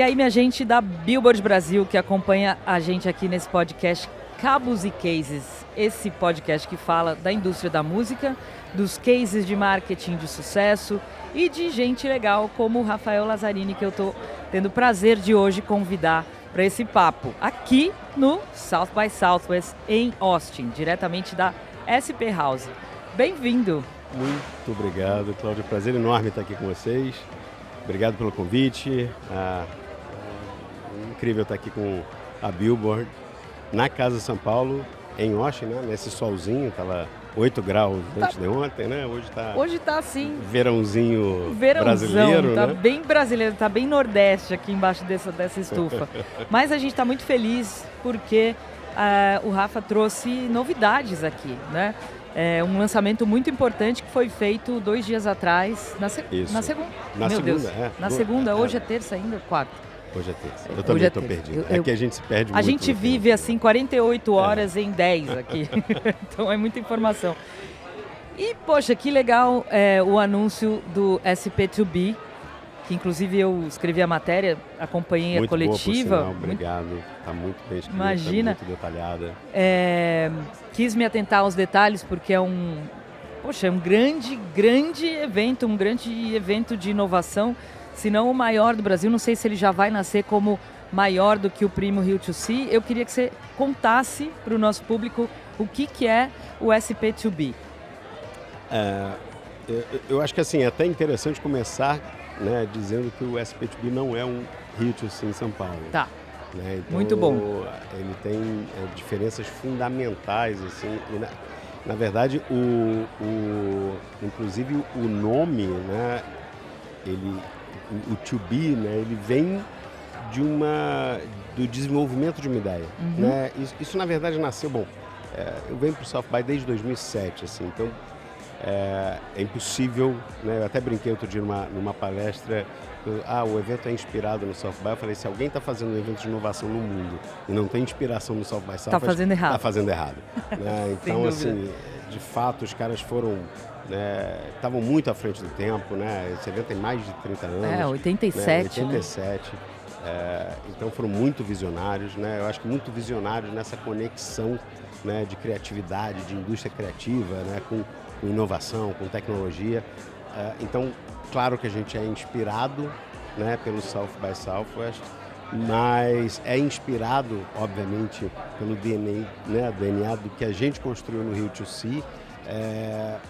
E aí, minha gente da Billboard Brasil, que acompanha a gente aqui nesse podcast Cabos e Cases, esse podcast que fala da indústria da música, dos cases de marketing de sucesso e de gente legal como o Rafael Lazzarini, que eu estou tendo o prazer de hoje convidar para esse papo, aqui no South by Southwest, em Austin, diretamente da SP House. Bem-vindo! Muito obrigado, Cláudio. Prazer enorme estar aqui com vocês. Obrigado pelo convite. Incrível estar aqui com a Billboard na Casa de São Paulo, em Austin, né? Nesse solzinho, estava 8 graus antes de ontem, né? Hoje tá assim. Verãozinho brasileiro, tá né? Bem brasileiro, tá bem nordeste aqui embaixo dessa estufa. Mas a gente está muito feliz porque o Rafa trouxe novidades aqui, né? É um lançamento muito importante que foi feito 2 dias atrás, na segunda. Na segunda, hoje é terça ainda, quarta. Hoje é terça. Eu também estou perdido. É que a gente se perde muito. A gente vive assim 48 horas em 10 aqui. Então é muita informação. E, poxa, que legal o anúncio do SP2B, que inclusive eu escrevi a matéria, acompanhei muito a coletiva. Boa, por sinal, obrigado. Está muito bem escrita, imagina, muito detalhada. Quis me atentar aos detalhes porque é um grande evento de inovação, se não o maior do Brasil. Não sei se ele já vai nascer como maior do que o Primo Rio 2C. Eu queria que você contasse para o nosso público o que é o SP2B. Eu acho que assim, é até interessante começar, né, dizendo que o SP2B não é um Rio 2C em São Paulo. Tá. Né? Então, muito bom. Ele tem diferenças fundamentais, assim, na verdade, inclusive o nome, né, o to be, né, ele vem do desenvolvimento de uma ideia. Uhum. Né? Isso, na verdade, nasceu, eu venho para o South by desde 2007, assim, então é impossível, né? Eu até brinquei outro dia numa palestra, o evento é inspirado no South by. Eu falei, se alguém está fazendo um evento de inovação no mundo e não tem inspiração no South by Southwest, está fazendo errado. Está fazendo errado. Né? Então, assim, de fato, os caras foram, estavam muito à frente do tempo, né? Esse evento tem mais de 30 anos. 87. Né? 87. Então foram muito visionários, né? Eu acho que muito visionários nessa conexão, né, de criatividade, de indústria criativa, né, com inovação, com tecnologia. Então, claro que a gente é inspirado, né, pelo South by Southwest, mas é inspirado, obviamente, pelo DNA, né, DNA do que a gente construiu no Rio 2C,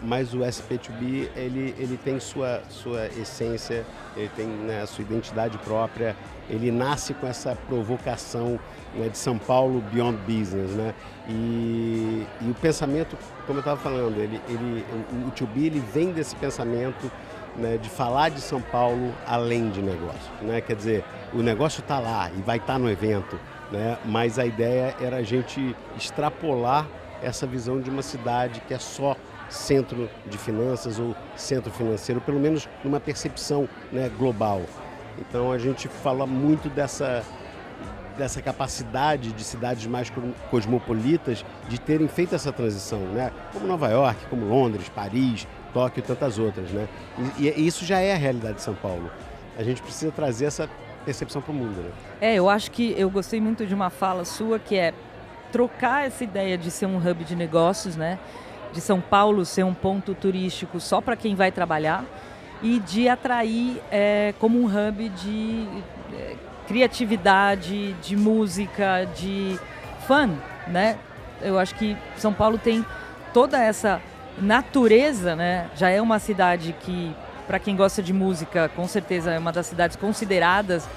mas o SP2B ele tem sua essência, ele tem, né, a sua identidade própria, ele nasce com essa provocação, né, de São Paulo Beyond Business, né? E o pensamento, como eu estava falando, o 2B ele vem desse pensamento, né, de falar de São Paulo além de negócio, né? Quer dizer, o negócio está lá e vai estar no evento, né? Mas a ideia era a gente extrapolar essa visão de uma cidade que é só centro de finanças ou centro financeiro, pelo menos numa percepção, né, global. Então a gente fala muito dessa capacidade de cidades mais cosmopolitas de terem feito essa transição, né? Como Nova York, como Londres, Paris, Tóquio e tantas outras, né? E isso já é a realidade de São Paulo. A gente precisa trazer essa percepção para o mundo, né? Eu acho que eu gostei muito de uma fala sua, que é trocar essa ideia de ser um hub de negócios, né? De São Paulo ser um ponto turístico só para quem vai trabalhar e de atrair como um hub de criatividade, de música, de fun, né? Eu acho que São Paulo tem toda essa natureza, né? Já é uma cidade que, para quem gosta de música, com certeza é uma das cidades consideradas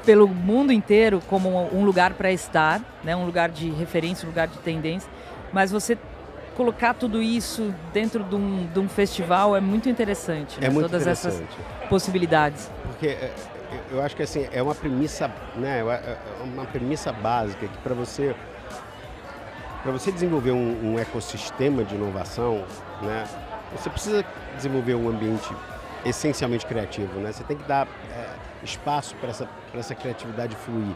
pelo mundo inteiro como um lugar para estar, né? Um lugar de referência, um lugar de tendência. Mas você colocar tudo isso dentro de um festival é muito interessante, né? É muito todas interessante. Essas possibilidades. Porque eu acho que assim, é uma premissa, né? Uma premissa básica que para você desenvolver um ecossistema de inovação, né? Você precisa desenvolver um ambiente essencialmente criativo, né? Você tem que dar espaço para essa criatividade fluir.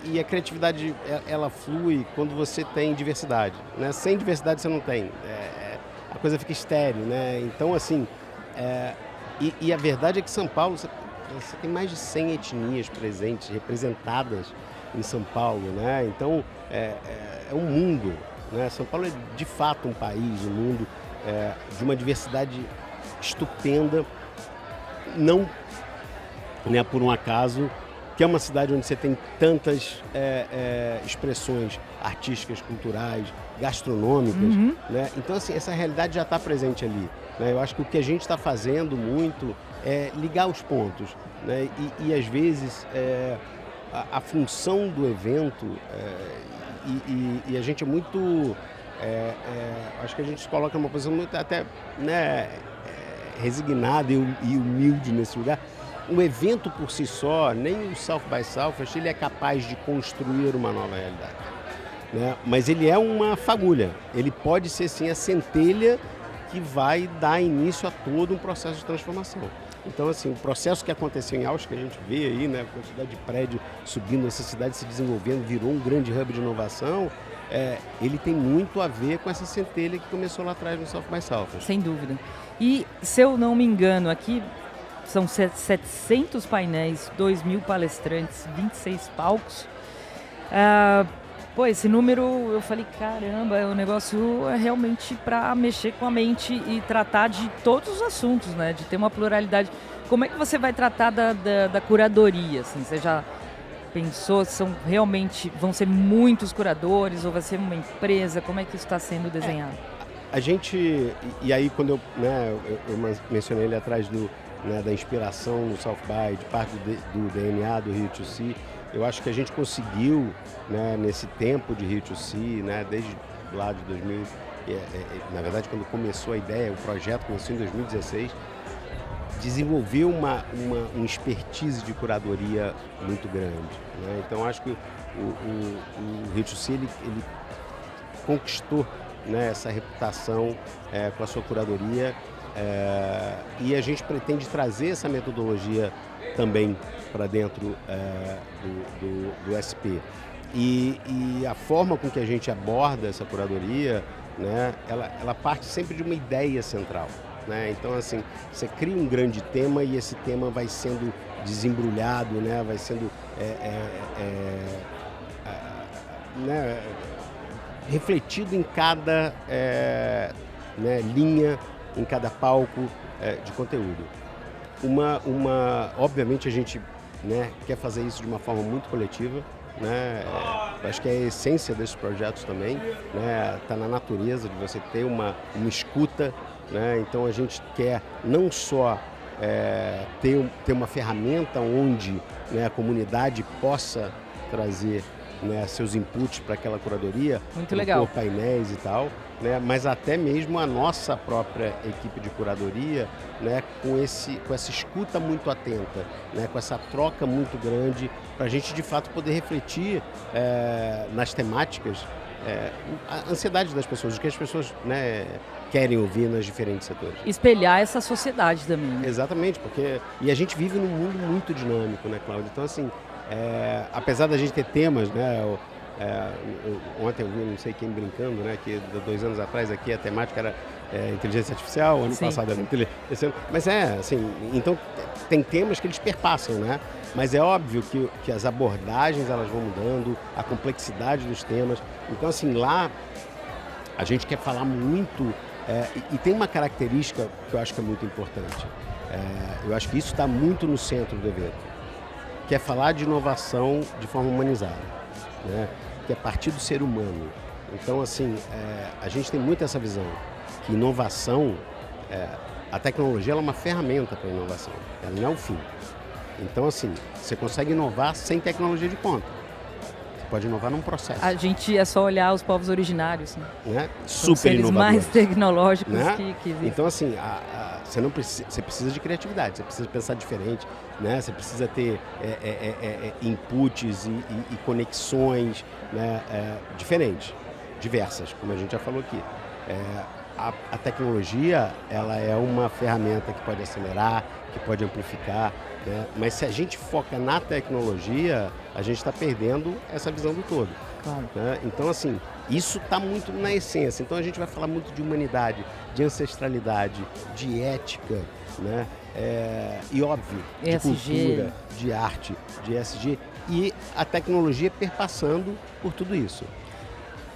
E a criatividade, ela flui quando você tem diversidade, né? Sem diversidade você não tem. A coisa fica estéril, né? Então, assim, e a verdade é que São Paulo, você tem mais de 100 etnias presentes, representadas em São Paulo, né? Então, é um mundo, né? São Paulo é de fato um país, um mundo de uma diversidade estupenda, não, né, por um acaso, que é uma cidade onde você tem tantas expressões artísticas, culturais, gastronômicas, né? Então, assim, essa realidade já está presente ali, né? Eu acho que o que a gente está fazendo muito é ligar os pontos, né? E às vezes, a função do evento, e a gente é muito... acho que a gente se coloca numa posição muito até, né, resignada e humilde nesse lugar. O evento por si só, nem o South by Southwest, ele é capaz de construir uma nova realidade, né? Mas ele é uma fagulha, ele pode ser sim a centelha que vai dar início a todo um processo de transformação. Então, assim, o processo que aconteceu em Austin, que a gente vê aí, né, a quantidade de prédio subindo, essa cidade se desenvolvendo, virou um grande hub de inovação, ele tem muito a ver com essa centelha que começou lá atrás no South by Southwest. Sem dúvida. E, se eu não me engano, aqui são 700 painéis, 2.000 palestrantes, 26 palcos. Esse número, eu falei, caramba, o negócio é realmente para mexer com a mente e tratar de todos os assuntos, né? De ter uma pluralidade. Como é que você vai tratar da curadoria? Assim? Você já pensou, vão ser muitos curadores ou vai ser uma empresa? Como é que isso está sendo desenhado? A gente, e aí quando eu mencionei ali atrás da inspiração no South by, de parte do DNA do Rio to See, eu acho que a gente conseguiu, né, nesse tempo de Rio to See, né, desde lá de 2000, na verdade quando começou a ideia, o projeto começou em 2016, desenvolver uma expertise de curadoria muito grande, né? Então acho que o Rio to See ele conquistou, né, essa reputação com a sua curadoria, e a gente pretende trazer essa metodologia também para dentro do SP. E a forma com que a gente aborda essa curadoria, né, ela parte sempre de uma ideia central, né? Então, assim, você cria um grande tema e esse tema vai sendo desembrulhado, né, vai sendo né, refletido em cada linha, em cada palco de conteúdo. Obviamente a gente, né, quer fazer isso de uma forma muito coletiva, né? Acho que é a essência desses projetos também, né? Tá na natureza de você ter uma escuta, né? Então a gente quer não só ter uma ferramenta onde, né, a comunidade possa trazer, né, seus inputs para aquela curadoria, muito legal, painéis e tal, né, mas até mesmo a nossa própria equipe de curadoria, né, com essa escuta muito atenta, né, com essa troca muito grande, para a gente de fato poder refletir nas temáticas, a ansiedade das pessoas, o que as pessoas, né, querem ouvir nos diferentes setores. Espelhar essa sociedade também. Exatamente, e a gente vive num mundo muito dinâmico, né, Cláudia? Então, assim, apesar da gente ter temas, né, ontem eu vi não sei quem brincando, né, que 2 anos atrás aqui a temática era inteligência artificial, ano passado era inteligência, mas assim, então tem temas que eles perpassam, né, mas é óbvio que as abordagens elas vão mudando, a complexidade dos temas, então assim, lá a gente quer falar muito, e tem uma característica que eu acho que é muito importante, eu acho que isso está muito no centro do evento, que é falar de inovação de forma humanizada, né? Que é partir do ser humano. Então, assim, a gente tem muito essa visão, que inovação, a tecnologia ela é uma ferramenta para a inovação, ela não é o fim. Então, assim, você consegue inovar sem tecnologia de ponta. Você pode inovar num processo. A gente é só olhar os povos originários, né? Super inovadores, mais tecnológicos, né? que existem. Então, assim, você precisa de criatividade, você precisa pensar diferente, né? Você precisa ter inputs e conexões, né? Diferentes, diversas, como a gente já falou aqui. A tecnologia ela é uma ferramenta que pode acelerar, que pode amplificar, né? Mas se a gente foca na tecnologia, a gente está perdendo essa visão do todo. Claro. Né? Então, assim, isso está muito na essência. Então, a gente vai falar muito de humanidade, de ancestralidade, de ética, né? E, óbvio, de ESG. cultura, de arte, de ESG. E a tecnologia perpassando por tudo isso.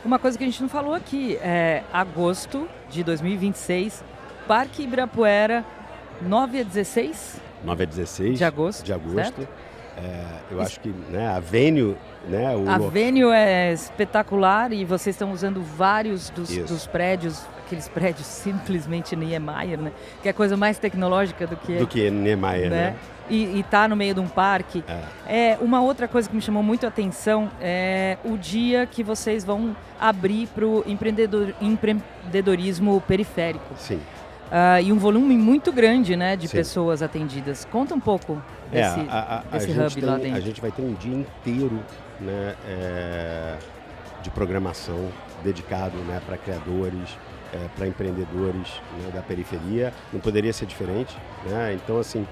Uma coisa que a gente não falou aqui é agosto de 2026, Parque Ibirapuera, 9 a 16 9 a 16 de agosto. certo? Eu acho que, né, a Venue, né, A Venue é espetacular e vocês estão usando vários Isso. dos prédios, aqueles prédios simplesmente Niemeyer, né? Que é a coisa mais tecnológica do que Niemeyer, né? E tá no meio de um parque. Uma outra coisa que me chamou muito a atenção é o dia que vocês vão abrir para o empreendedorismo periférico. Sim. E um volume muito grande, né, de pessoas atendidas. Conta um pouco desse hub lá dentro. A gente vai ter um dia inteiro, né, de programação dedicado, né, para criadores, para empreendedores, né, da periferia. Não poderia ser diferente, né? Então, assim,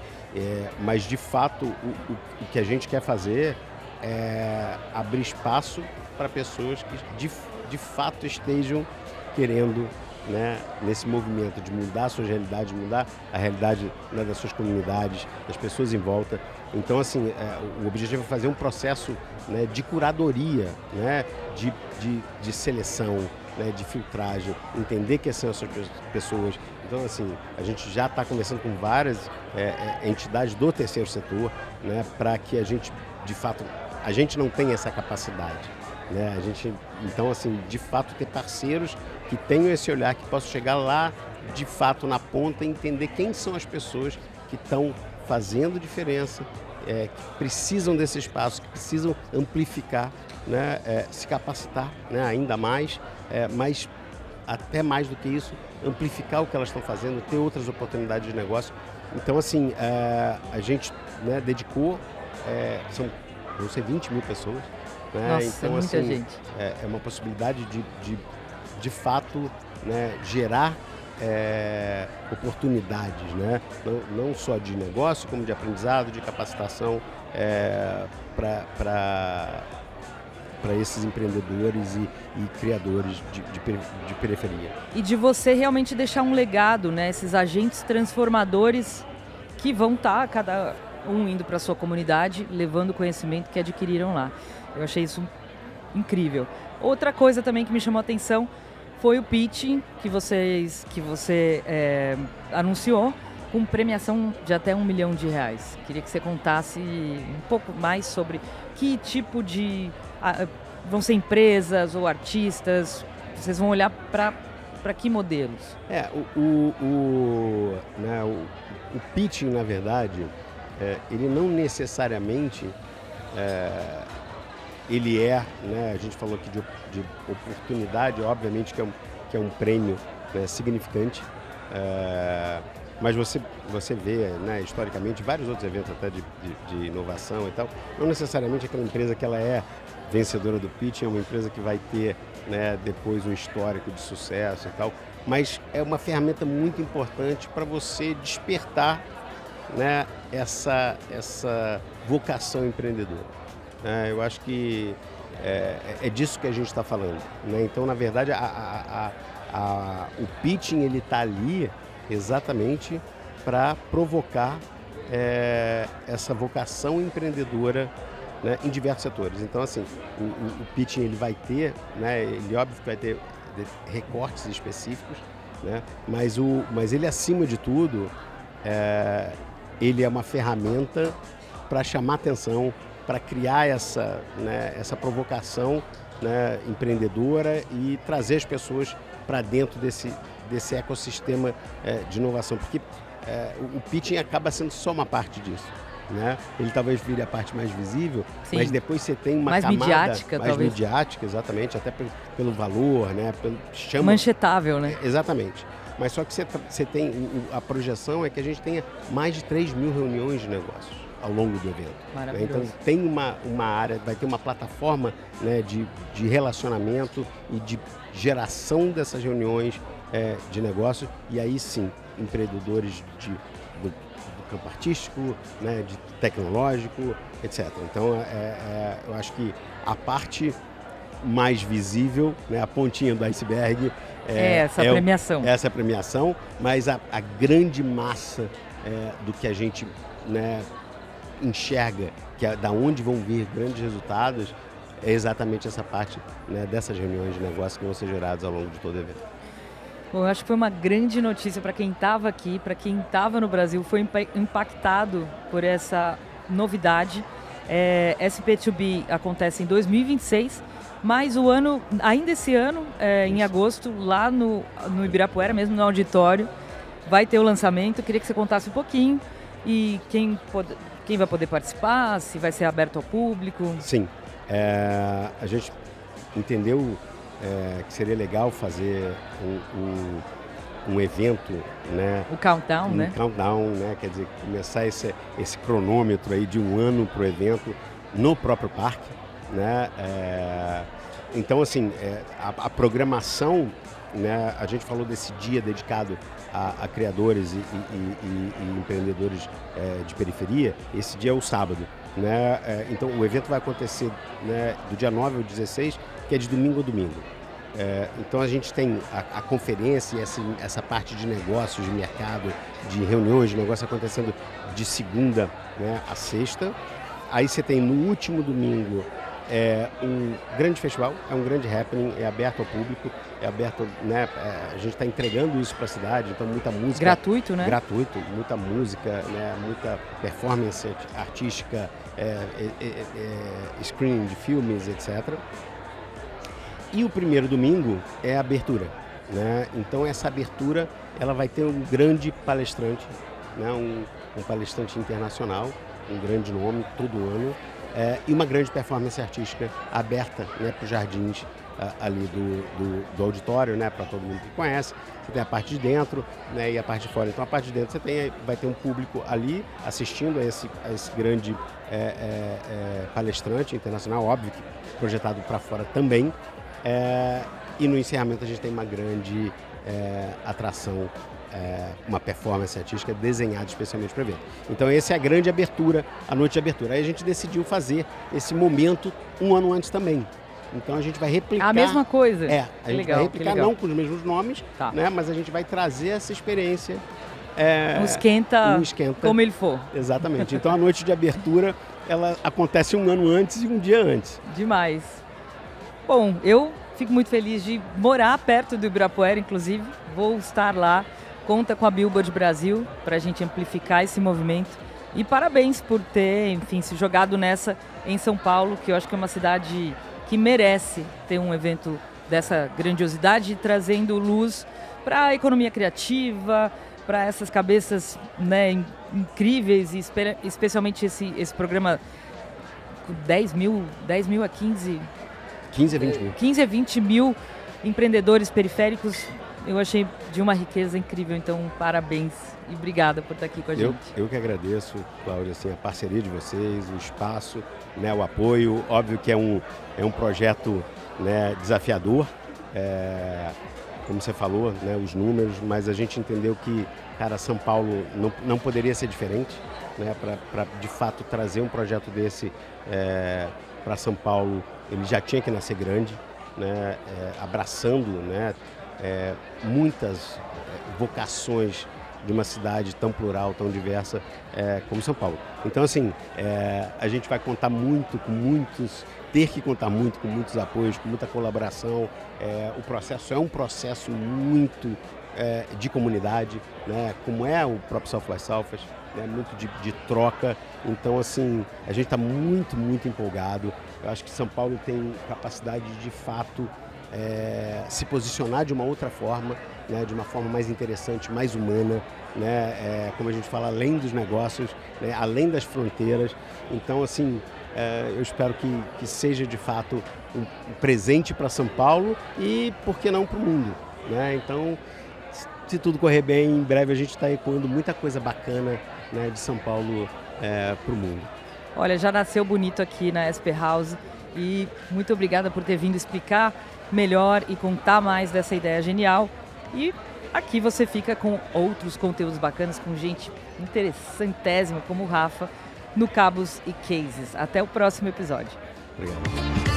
mas de fato o que a gente quer fazer é abrir espaço para pessoas que de fato estejam querendo, né, nesse movimento de mudar a sua realidade, mudar a realidade, né, das suas comunidades, das pessoas em volta. Então, assim, o objetivo é fazer um processo, né, de curadoria, né, de seleção, né, de filtragem, entender quem são essas pessoas. Então, assim, a gente já está conversando com várias entidades do terceiro setor, né, para que a gente, de fato, a gente não tem essa capacidade. Né? Então, assim, de fato, ter parceiros que tenham esse olhar, que possam chegar lá, de fato, na ponta e entender quem são as pessoas que estão fazendo diferença, que precisam desse espaço, que precisam amplificar, né? Se capacitar, né, ainda mais, mas até mais do que isso, amplificar o que elas estão fazendo, ter outras oportunidades de negócio. Então, assim, a gente, né, dedicou, vão ser 20 mil pessoas. Né? Nossa, então, muita assim, gente. É uma possibilidade de fato, né, gerar oportunidades, né? Não só de negócio, como de aprendizado, de capacitação para esses empreendedores e criadores de periferia. E de você realmente deixar um legado, né? Esses agentes transformadores que vão estar, cada um indo para a sua comunidade, levando o conhecimento que adquiriram lá. Eu achei isso incrível. Outra coisa também que me chamou a atenção foi o pitching que você anunciou, com premiação de até R$1 milhão. Queria que você contasse um pouco mais sobre que tipo de... vão ser empresas ou artistas? Vocês vão olhar para que modelos? O pitching, na verdade, ele não necessariamente... ele né, a gente falou aqui de oportunidade, obviamente que é um prêmio, né, significante, mas você vê, né, historicamente, vários outros eventos até de inovação e tal, não necessariamente aquela empresa que ela é vencedora do pitch, é uma empresa que vai ter, né, depois um histórico de sucesso e tal, mas é uma ferramenta muito importante para você despertar, né, essa vocação empreendedora. Eu acho que é disso que a gente está falando, né? Então, na verdade, o pitching ele está ali exatamente para provocar essa vocação empreendedora, né, em diversos setores. Então, assim, o pitching ele vai ter, né, ele óbvio que vai ter recortes específicos, né, mas ele, acima de tudo, ele é uma ferramenta para chamar atenção, para criar essa provocação, né, empreendedora e trazer as pessoas para dentro desse ecossistema de inovação, porque o pitching acaba sendo só uma parte disso, né? Ele talvez vire a parte mais visível, sim, mas depois você tem uma mais camada midiática, mais talvez. Midiática, exatamente, até pelo valor, né? Manchetável, né? Exatamente. Mas só que você tem, a projeção é que a gente tenha mais de 3 mil reuniões de negócios ao longo do evento. Maravilhoso. Então tem uma área, vai ter uma plataforma, né, de relacionamento e de geração dessas reuniões de negócio, e aí sim, empreendedores do campo artístico, né, de tecnológico, etc. Então eu acho que a parte mais visível, né, a pontinha do iceberg. Essa premiação. Essa é a premiação, mas a grande massa do que a gente, né, enxerga, que é da onde vão vir grandes resultados, é exatamente essa parte, né, dessas reuniões de negócio que vão ser geradas ao longo de todo o evento. Bom, eu acho que foi uma grande notícia para quem estava aqui, para quem estava no Brasil, foi impactado por essa novidade. SP2B acontece em 2026, mas ainda esse ano, em agosto, lá no Ibirapuera, mesmo no auditório, vai ter o lançamento. Eu queria que você contasse um pouquinho e quem vai poder participar, se vai ser aberto ao público. Sim, a gente entendeu que seria legal fazer um evento, né? O countdown, né? Countdown, né? Quer dizer, começar esse cronômetro aí de um ano para o evento no próprio parque, né? Então, assim, a programação, né? A gente falou desse dia dedicado a criadores e empreendedores de periferia. Esse dia é o sábado, né? Então, o evento vai acontecer, né, do dia 9 ao 16, que é de domingo a domingo. Então a gente tem a conferência e essa parte de negócios, de mercado, de reuniões de negócio acontecendo de segunda, né, a sexta. Aí você tem no último domingo um grande festival, é um grande happening, é aberto ao público, é aberto, né, a gente está entregando isso para a cidade, então muita música. Gratuito, né? Gratuito, muita música, né, muita performance artística, screening de filmes, etc. E o primeiro domingo é a abertura, né? Então essa abertura ela vai ter um grande palestrante, né? um palestrante internacional, um grande nome todo ano, e uma grande performance artística aberta, né, para os jardins ali do auditório, né, para todo mundo que conhece. Você tem a parte de dentro, né, e a parte de fora. Então a parte de dentro vai ter um público ali assistindo a esse grande palestrante internacional, óbvio que projetado para fora também. E no encerramento a gente tem uma grande atração, uma performance artística desenhada especialmente para o evento. Então essa é a grande abertura, a noite de abertura. Aí a gente decidiu fazer esse momento um ano antes também. Então a gente vai replicar... A mesma coisa? A gente vai replicar, não com os mesmos nomes, né, mas a gente vai trazer essa experiência... Um esquenta como ele for. Exatamente. Então a noite de abertura, ela acontece um ano antes e um dia antes. Demais. Bom, eu fico muito feliz de morar perto do Ibirapuera, inclusive. Vou estar lá. Conta com a Billboard Brasil para a gente amplificar esse movimento. E parabéns por ter, enfim, se jogado nessa em São Paulo, que eu acho que é uma cidade que merece ter um evento dessa grandiosidade, trazendo luz para a economia criativa, para essas cabeças, né, incríveis, e especialmente esse programa 10 mil a 15... 15 a 20 mil. 15 a 20 mil empreendedores periféricos, eu achei de uma riqueza incrível, então parabéns e obrigada por estar aqui com a gente. Eu que agradeço, Cláudia, assim, a parceria de vocês, o espaço, né, o apoio. Óbvio que é um projeto, né, desafiador, como você falou, né, os números, mas a gente entendeu que, cara, São Paulo não poderia ser diferente, né, para de fato trazer um projeto desse para São Paulo. Ele já tinha que nascer grande, né, abraçando, né, muitas vocações de uma cidade tão plural, tão diversa como São Paulo. Então, assim, a gente vai contar muito com muitos, ter que contar muito com muitos apoios, com muita colaboração. O processo é um processo muito de comunidade, né, como é o próprio South by Southwest, né, muito de troca. Então, assim, a gente está muito, muito empolgado. Eu acho que São Paulo tem capacidade de fato, se posicionar de uma outra forma, né, de uma forma mais interessante, mais humana, né, como a gente fala, além dos negócios, né, além das fronteiras. Então, assim, eu espero que seja de fato um presente para São Paulo e, por que não, para o mundo, né? Então, se tudo correr bem, em breve a gente está ecoando muita coisa bacana, né, de São Paulo para o mundo. Olha, já nasceu bonito aqui na SP House e muito obrigada por ter vindo explicar melhor e contar mais dessa ideia genial. E aqui você fica com outros conteúdos bacanas, com gente interessantésima como o Rafa, no Cabos e Cases. Até o próximo episódio. Obrigado.